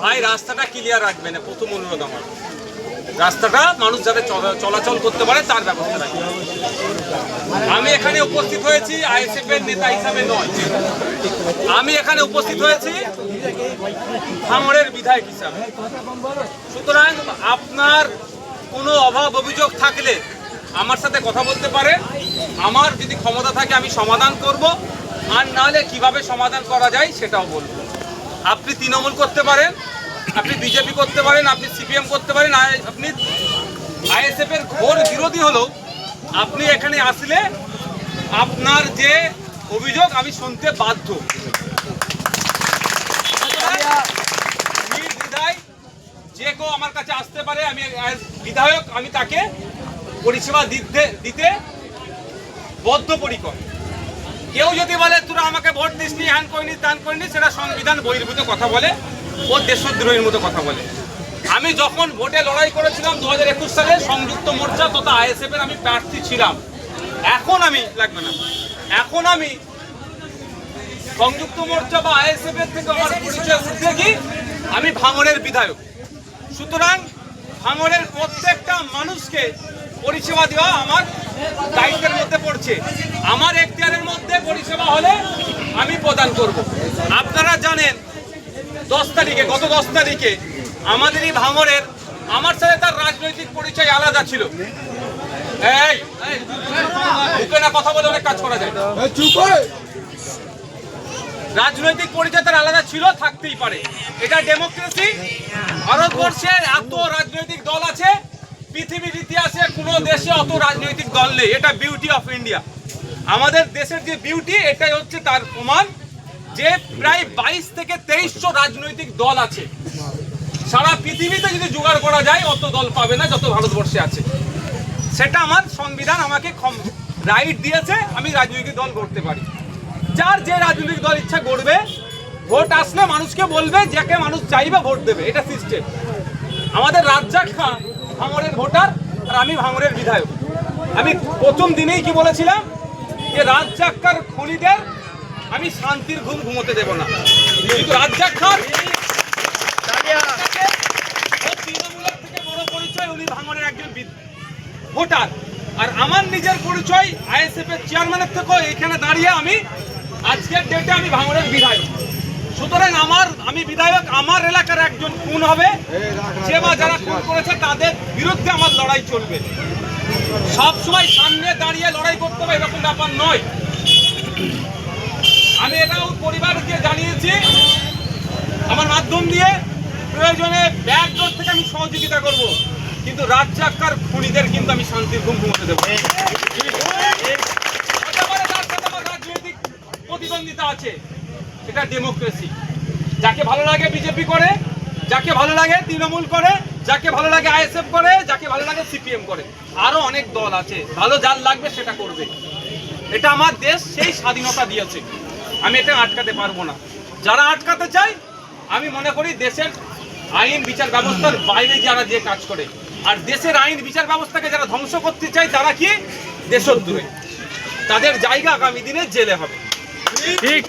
ভাই রাস্তাটা ক্লিয়ার রাখবেন, প্রথম অনুরোধ আমার। রাস্তাটা মানুষ যাতে চলাচল করতে পারে তার ব্যবস্থা রাখবেন। আমি এখানে উপস্থিত হয়েছি আইএসএফ এর নেতা হিসাবে নয়, আমি এখানে উপস্থিত হয়েছি ভাঙড়ের বিধায়ক হিসাবে। সুতরাং আপনার কোনো অভাব অভিযোগ থাকলে আমার সাথে কথা বলতে পারে। আমার যদি ক্ষমতা থাকে আমি সমাধান করব, আর নাহলে কিভাবে সমাধান করা যায় সেটাও বলবো। আপনি তৃণমূল করতে পারেন, আপনি বিজেপি করতে পারেন, আপনি সিপিএম করতে পারেন, আপনি আইএসএফ এর ঘোর বিরোধী হলেও আপনি এখানে আসলে আপনার যে অভিযোগ আমি শুনতে বাধ্য। নির্দ্বিধায় যে কেউ আমার কাছে আসতে পারে, আমি বিধায়ক, আমি তাকে পরিষেবা দিতে বদ্ধপরিকর। কেউ যদি বলে তোরা আমাকে ভোট দিসনি, হ্যান করিনি, ত্যান করিনি, সেটা সংবিধান বহির্ভূত কথা বলে, ও দেশদ্রোহীর মতো কথা বলে। আমি যখন ভোটে লড়াই করেছিলাম 2021 সালে সংযুক্ত মোর্চা তথা আইএসএফ এর আমি প্রার্থী ছিলাম। এখন আমি সংযুক্ত মোর্চা বা আইএসএফ এর থেকে আমার পরিচয় উঠে কি আমি ভাঙড়ের বিধায়ক। সুতরাং ভাঙড়ের প্রত্যেকটা মানুষকে পরিষেবা দেওয়া আমার দায়িত্বের মধ্যে পড়ছে। আমার এখতিয়ারের মধ্যে পরিষেবা হলে আমি প্রদান করব। আপনারা জানেন গত 10 তারিখে আমাদেরই ভাঙড়ের, আমার সাথে তার রাজনৈতিক পরিচয় আলাদা ছিল। কথা বলে অনেক কাজ করা যায়। রাজনৈতিক পরিচয় তার আলাদা ছিল, থাকতেই পারে, এটা ডেমোক্রেসি। ভারতবর্ষে এত রাজনৈতিক দল আছে, পৃথিবীর ইতিহাসে কোনো দেশে অত রাজনৈতিক দল নেই। এটা বিউটি অফ ইন্ডিয়া। আমাদের দেশের যে বিউটি, এটাই হচ্ছে তার প্রমাণ যে প্রায় 22 থেকে 2300 রাজনৈতিক দল আছে। সারা পৃথিবীতে যদি জোগাড় করা যায় অত দল পাবে না যত ভারতবর্ষে আছে। সেটা আমার সংবিধান আমাকে রাইট দিয়েছে, আমি রাজনৈতিক দল গড়তে পারি। যার যে রাজনৈতিক দল ইচ্ছা গড়বে, ভোট আসলে মানুষকে বলবে, যাকে মানুষ চাইবে ভোট দেবে, এটা সিস্টেম। আমাদের রাজ্জাক খান ভাঙড়ের ভোটার, আর আমি ভাঙড়ের বিধায়ক। আমি প্রথম দিনেই কি বলেছিলাম যে রাজ্জাক্কার খুনিদের আমি শান্তির ঘুম ঘুমোতে দেব না। কিন্তু রাজ্জাক খান তৃণমূলের থেকে বড় পরিচয়, উনি ভাঙড়ের একজন ভোটার। আর আমার নিজের পরিচয় আইএসএফ এর চেয়ারম্যানের থেকেও এখানে দাঁড়িয়ে আমি আজকের ডেটে আমি ভাঙড়ের বিধায়ক। সুতরাং আমি বিধায়ক, আমার এলাকার একজন খুন হবে, যে বা যারা খুন করেছে তাদের বিরুদ্ধে আমার লড়াই চলবে। সবসময় সামনে দাঁড়িয়ে লড়াই করতে হবে এরকম ব্যাপার নয়। আমি এটাও পরিবারকে জানিয়েছি, আমার মাধ্যম দিয়ে প্রয়োজনে ব্যাকডোর থেকে আমি সহযোগিতা করব, কিন্তু রাজ্জাক্কার খুনিদের কিন্তু আমি শান্তির ঘুম ঘুমোতে দেবো। রাজনৈতিক প্রতিদ্বন্দ্বিতা আছে, এটা ডেমোক্রেসি। যাকে ভালো লাগে বিজেপি করে, যাকে ভালো লাগে তৃণমূল করে, যাকে ভালো লাগে আইএসএফ করে, যাকে ভালো লাগে সিপিএম করে, আরো অনেক দল আছে। ভালো যার লাগবে সেটা করবে। এটা আমার দেশ সেই স্বাধীনতা দিয়েছে, আমি এটা আটকাতে পারবো না। যারা আটকাতে চায়, আমি মনে করি দেশের আইন বিচার ব্যবস্থার বাইরে যারা যে কাজ করে, আর দেশের আইন বিচার ব্যবস্থাকে যারা ধ্বংস করতে চায় তারা কি দেশদ্রোহী, তাদের জায়গা আগামী দিনে জেলে হবে। ঠিক।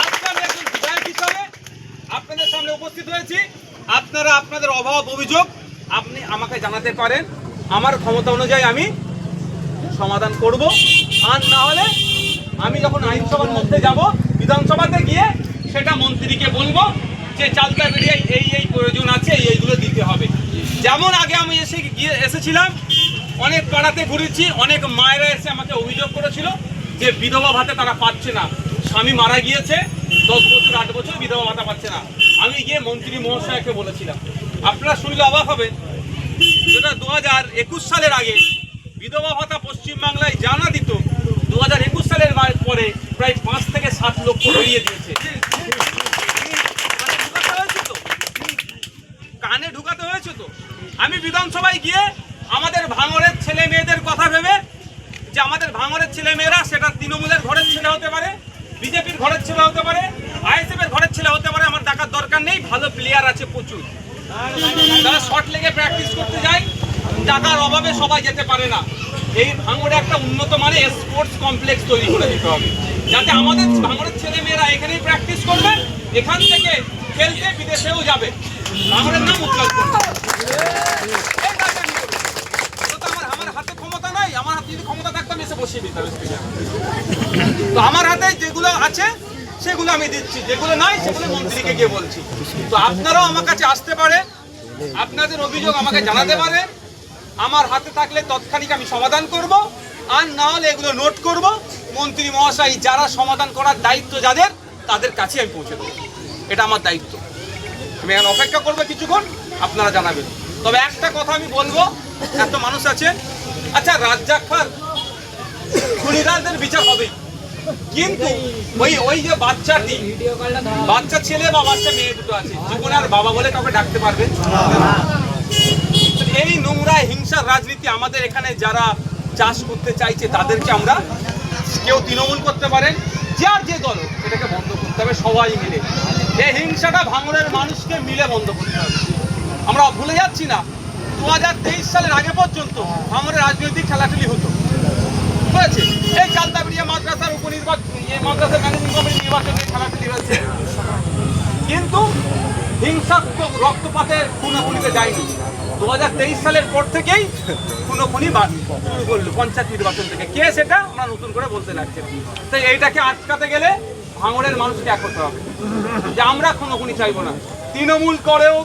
আজকে আমি একজন বিধায়ক হিসাবে আপনাদের সামনে উপস্থিত হয়েছি। আপনারা আপনাদের অভাব অভিযোগ আপনি আমাকে জানাতে পারেন, আমার ক্ষমতা অনুযায়ী আমি সমাধান করব। আর না হলে আমি যখন আইনসভার মধ্যে যাব, বিধানসভাতে গিয়ে সেটা মন্ত্রীকে বলবো যে চালতা বেরিয়ে এই প্রয়োজন আছে, এইগুলো দিতে হবে। যেমন আগে আমি এসেছিলাম, অনেক পাড়াতে ঘুরেছি, অনেক মায়েরা এসে আমাকে অভিযোগ করেছিল যে বিধবা ভাতা তারা পাচ্ছে না, স্বামী মারা গিয়েছে 10 বছর 8 বছর বিধবা ভাতা পাচ্ছে না। আমি গিয়ে মন্ত্রী মহাশয়কে বলেছিলাম, আপনারা শুনলে অবাক হবেন, যেটা 2021 সালের আগে বিধবা ভাতা পশ্চিমবাংলায় জানা দিত, 2021 সালের পরে প্রায় 5 থেকে 7 লক্ষ বেরিয়ে দিয়েছে। কানে ঢুকাতে হয়েছে তো। আমি বিধানসভায় গিয়ে আমাদের ভাঙড়ের ছেলে মেয়েদের কথা ভেবে, যে আমাদের ভাঙড়ের ছেলে মেয়েরা সেটা তৃণমূলের ঘরের ছেলে হতে পারে, বিজেপির ঘরের ছেলে হতে পারে, আইএসএফ এর ঘরের ছেলে হতে পারে, আমার দেখার দরকার নেই। ভালো প্লেয়ার আছে প্রচুর, তারা শর্ট লেগে প্র্যাকটিস করতে যায়, টাকার অভাবে সবাই যেতে পারে না। এই ভাঙড়ে একটা উন্নত মানের স্পোর্টস কমপ্লেক্স তৈরি করে দিতে হবে, যাতে আমাদের ভাঙড়ের ছেলে মেয়েরা এখানেই প্র্যাকটিস করবে, এখান থেকে খেলতে বিদেশেও যাবে, ভাঙড়ের নাম উজ্জ্বল করবে। এই কাজটা আমি করবো। তো আমার হাতে ক্ষমতা নাই, আমার হাতে যদি ক্ষমতা থাকতো আমি এসে বসিয়ে দিতাম স্টেডিয়ামে। তো আমার হাতে যেগুলো আছে সেগুলো আমি দিচ্ছি, যেগুলো নাই সেগুলো মন্ত্রীকে গিয়ে বলছি। তো আপনারাও আমার কাছে আসতে পারে, আপনাদের অভিযোগ আমাকে জানাতে পারে, আমার হাতে থাকলে তৎক্ষণিক আমি সমাধান করব, আর না হলে এগুলো নোট করব, মন্ত্রী মহাশয় যারা সমাধান করার দায়িত্ব যাদের তাদের কাছে আমি পৌঁছে দেবো। এটা আমার দায়িত্ব। আমি এখন অপেক্ষা করবো কিছুক্ষণ, আপনারা জানাবেন। তবে একটা কথা আমি বলবো, এত মানুষ আছে, আচ্ছা রাজ্জাক খান খুনিদের বিচার হবেই, কিন্তু ওই যে বাচ্চা ছেলে বা বাচ্চা মেয়ে দুটো আছে, জীবনে আর বাবা বলে কাউকে ডাকতে পারবে? এই নোংরা হিংসার রাজনীতি আমাদের এখানে যারা চাষ করতে চাইছে তাদেরকে আমরা, কেউ তৃণমূল করতে পারেন, যার যে দল এটাকে বন্ধ করতে হবে সবাই মিলে। এই হিংসাটা ভাঙড়ের মানুষকে মিলে বন্ধ করতে হবে। আমরা ভুলে যাচ্ছি না 2023 সালের আগে পর্যন্ত ভাঙড়ের রাজনৈতিক খেলাখেলি হতো, হয়েছে। এই চালতাবিড়িয়া মাদ্রাসার উপনির্বাচন, মাদ্রাসার ম্যানেজিং কমিটি নির্বাচনে খেলাখেলি হয়েছে, কিন্তু হিংসাত্মক রক্তপাতের খুনাখুনিতে যায়নি। 2023 সালের পর থেকেই খুনোখুনি শুরু করলো, পঞ্চায়েত নির্বাচন থেকে। কে সেটা আমরা নতুন করে বলতে লাগছে। তাই এইটাকে আটকাতে গেলে ভাঙড়ের মানুষকে এক হতে হবে যে আমরা খুনোখুনি চাইবো না। তৃণমূল করেও,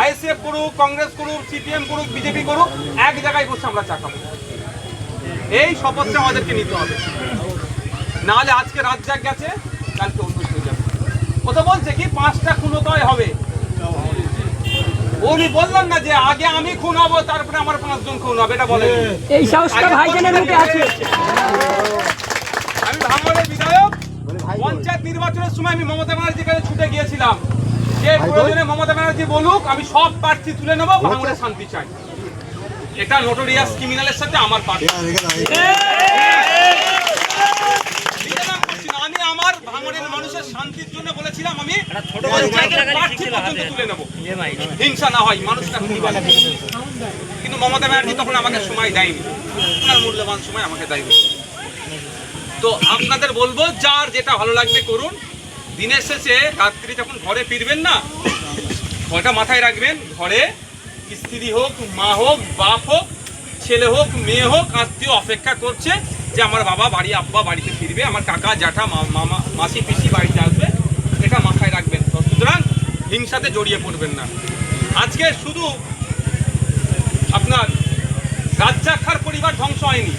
আইএসএফ করুক, কংগ্রেস করুক, সিপিএম করুক, বিজেপি করুক, এক জায়গায় বসে আমরা চা খাবো। এই শপথটা আমাদেরকে নিতে হবে, নাহলে আজকে রাজ্জাক গেছে, কালকে অন্য হয়ে যাবে। ও তো বলছে কি 5টা খুনোদয় হবে, উনি বললেন না যে আগে আমি খুন হবো তারপরে আমার 5 জন খুন হবে, এটা বলেন। এই সাহসটা ভাইজানের মুখে আছে। আমি ভাঙড়ের বিধায়ক, পঞ্চায়েত নির্বাচনের সময় আমি মমতা ব্যানার্জির কাছে ছুটে গিয়েছিলাম যে প্রয়োজনে মমতা ব্যানার্জি বলুক, আমি সব প্রার্থী তুলে নেবো, ভাঙড়ে শান্তি চাই। এটা নোটোরিয়াস ক্রিমিনালের সাথে আমার পার্টি। আমি আমার ভাঙড়ের মানুষের শান্তির জন্য বলেছিলাম আমি প্রার্থী পর্যন্ত তুলে নেবো, হিংসা না হয়, মানুষটা খুবই ভালো। কিন্তু মমতা ব্যানার্জি তখন আমাকে সময় দেয়নি, ওনার মূল্যবান সময় আমাকে দেয়নি। তো আপনাদের বলবো যার যেটা ভালো লাগবে করুন। দিনের শেষে রাত্রি যখন ঘরে ফিরবেন না, ওটা মাথায় রাখবেন, ঘরে স্ত্রী হোক, মা হোক, বাপ হোক, ছেলে হোক, মেয়ে হোক, আত্মীয় অপেক্ষা করছে যে আমার বাবা বাড়ি, আব্বা বাড়িতে ফিরবে, আমার কাকা জ্যাঠা মামা মাসি পিসি বাড়িতে আসবে, এটা মাথায় রাখবেন। সুতরাং হিংসাতে জড়িয়ে পড়বেন না। আজকে শুধু আপনার রাজ্জাক খাঁর পরিবার ধ্বংস হয়নি,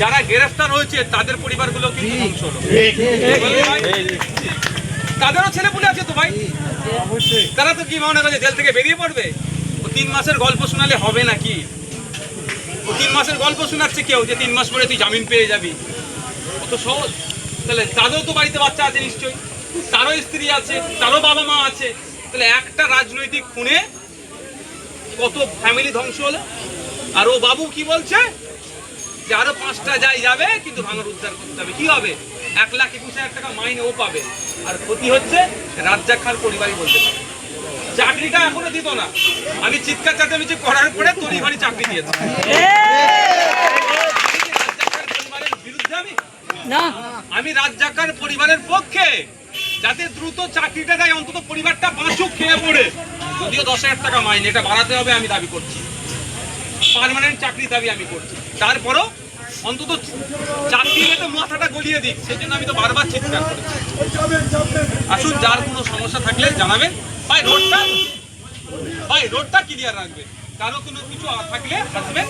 যারা গ্রেফতার হয়েছে তাদের পরিবারগুলো কিন্তু ধ্বংস হলো। তাদেরও ছেলেপুলে আছে তো ভাই, তারা তো কি মনে করে জেল থেকে বেরিয়ে পড়বে? ও 3 মাসের গল্প শোনালে হবে নাকি? ও 3 মাসের গল্প শোনাচ্ছে কেউ যে 3 মাস পরে তুই জামিন পেয়ে যাবি, ও তো সহজ। তাহলে তাদেরও তো বাড়িতে বাচ্চা আছে নিশ্চয়ই, তারও স্ত্রী আছে, তারও বাবা মা আছে। তাহলে একটা রাজনৈতিক খুনে কত ফ্যামিলি ধ্বংস হলো। আর ও বাবু কি বলছে যে আরো 5টা যাবে, কিন্তু ভাঙড় উদ্ধার করতে হবে। কি হবে? 1,21,000 টাকা মাইনে ও পাবে, আর ক্ষতি হচ্ছে রাজ্জাক খাঁর পরিবারই বলতে পারে। চাকরিটা এখনো দিত না, আমি চিৎকার চেঁচামেচি করার পরে তড়িঘড়ি চাকরি দিয়েছি। বিরুদ্ধে আমি রাজ্জাক খাঁর পরিবারের পক্ষে, যাতে দ্রুত চাকরিটা দেয়, অন্তত পরিবারটা বাঁচুক খেয়ে পড়ে। যদিও 10,000 টাকা মাইনে, এটা বাড়াতে হবে আমি দাবি করছি, পার্মানেন্ট চাকরি দাবি আমি করছি। তারপরও অন্তত চাকরি তো মাথাটা গলিয়ে দিক, সেই জন্য আমি তো বারবার চিৎকার করেছি। আসুন, যার কোনো সমস্যা থাকলে জানাবেন। ভাই রোডটা ক্লিয়ার রাখবেন, কারো কোনো কিছু থাকলে আসবেন।